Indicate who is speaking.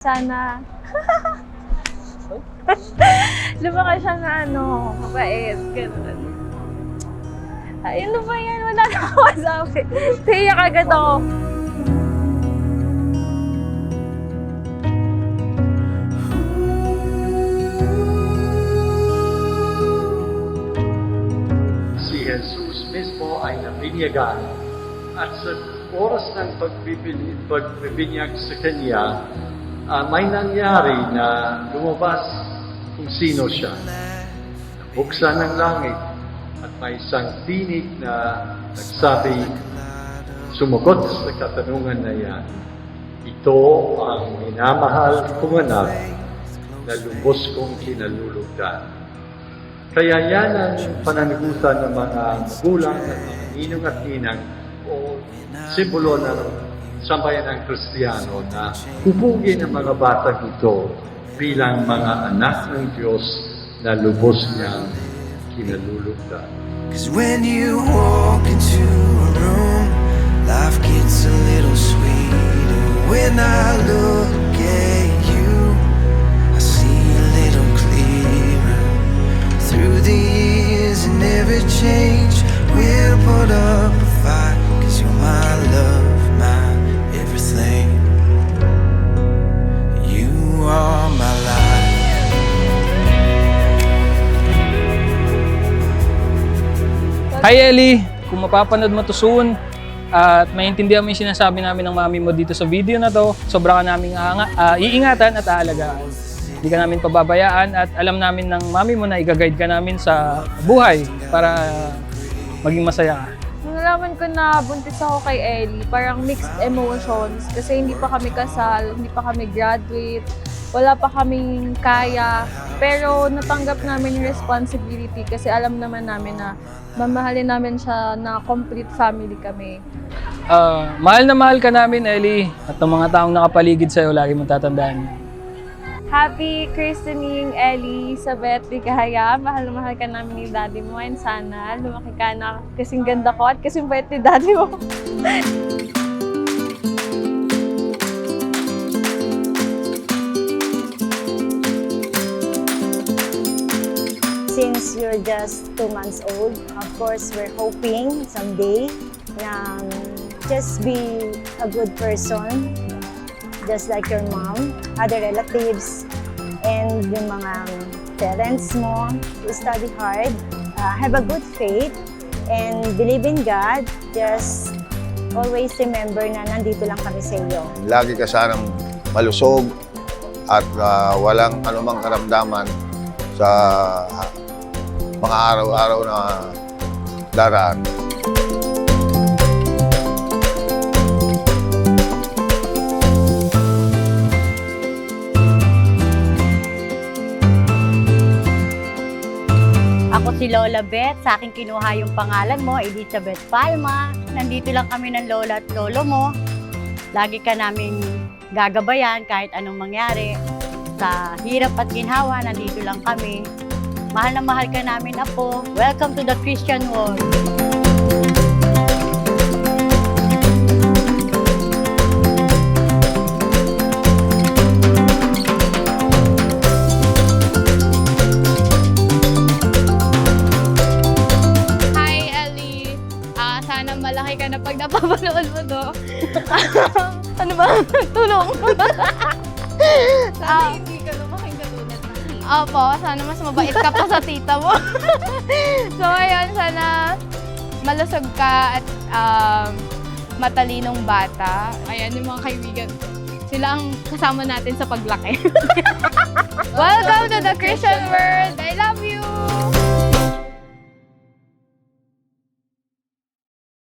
Speaker 1: Sana lumaki siya na mabait, gano'n. Ay, ano ba yan? Wala na ako masabi. Tiyak agad ako.
Speaker 2: Si Jesus mismo ay nabinyagan at sa oras ng pagbibinyag sa Kanya, may nangyari na lumabas kung sino siya. Buksan ng langit at may isang tinig na nagsabi, sumagot sa katanungan na yan, ito ang minamahal kong anak na lubos kong kinalulugdan. Kaya yan ang pananagutan ng mga magulang at mga ninong at ninang o simbolo ng sambayan ng Kristiyano na hubugin ang mga batang ito bilang mga anak ng Diyos na lubos niyang kinalulugdan.
Speaker 3: 'Cause when you walk into a room, life gets a little sweeter. When I look at you, I see a little clearer. Through the years and every change, we'll put up a fight. 'Cause you're my love, my everything. You are my life.
Speaker 4: Hi Ellie! Kung mapapanood mo to soon at maintindihan mo yung sinasabi namin ng mami mo dito sa video na to, sobra ka naming iingatan at aalagaan. Hindi ka namin pababayaan at alam namin ng mami mo na i-guide ka namin sa buhay para maging masaya ka.
Speaker 1: Nung nalaman ko na buntis ako kay Ellie, parang mixed emotions kasi hindi pa kami kasal, hindi pa kami graduate, wala pa kaming kaya. Pero natanggap namin yung responsibility kasi alam naman namin na mamahalin namin siya na complete family kami.
Speaker 4: Mahal na mahal ka namin Ellie at ng mga taong nakapaligid sa'yo lagi mong tatandaan.
Speaker 1: Happy christening, Ellie, Sabet, Ligaya. Mahal na mahal ka namin ni daddy mo and sana lumaki ka na kasing ganda ko at kasing bait ni daddy mo.
Speaker 5: Since you're just 2 months old, of course, we're hoping someday na just be a good person, just like your mom, other relatives, and yung mga parents mo. Study hard, have a good faith, and believe in God. Just always remember na nandito lang kami sa iyo.
Speaker 6: Lagi ka sanang malusog at walang anumang karamdaman sa mga araw-araw na daraan.
Speaker 7: Ako si Lola Beth, sa akin kinuha yung pangalan mo, Elizabeth Palma. Nandito lang kami ng lola at lolo mo. Lagi ka namin gagabayan kahit anong mangyari. Sa hirap at ginhawa, nandito lang kami. Mahal na mahal ka namin, Apo. Welcome to the Christian world.
Speaker 8: Hi, Ellie. Sana malaki ka na pag napapanood mo to. Ano ba? Tulong. Sana hindi ka lumaking katulad ng tita. Opo, sana mas mabait ka pa sa tita mo. So, ayun, sana malusog ka at matalinong bata. Ayan, yung mga kaibigan. Sila ang kasama natin sa paglaki. Welcome to the Christian world!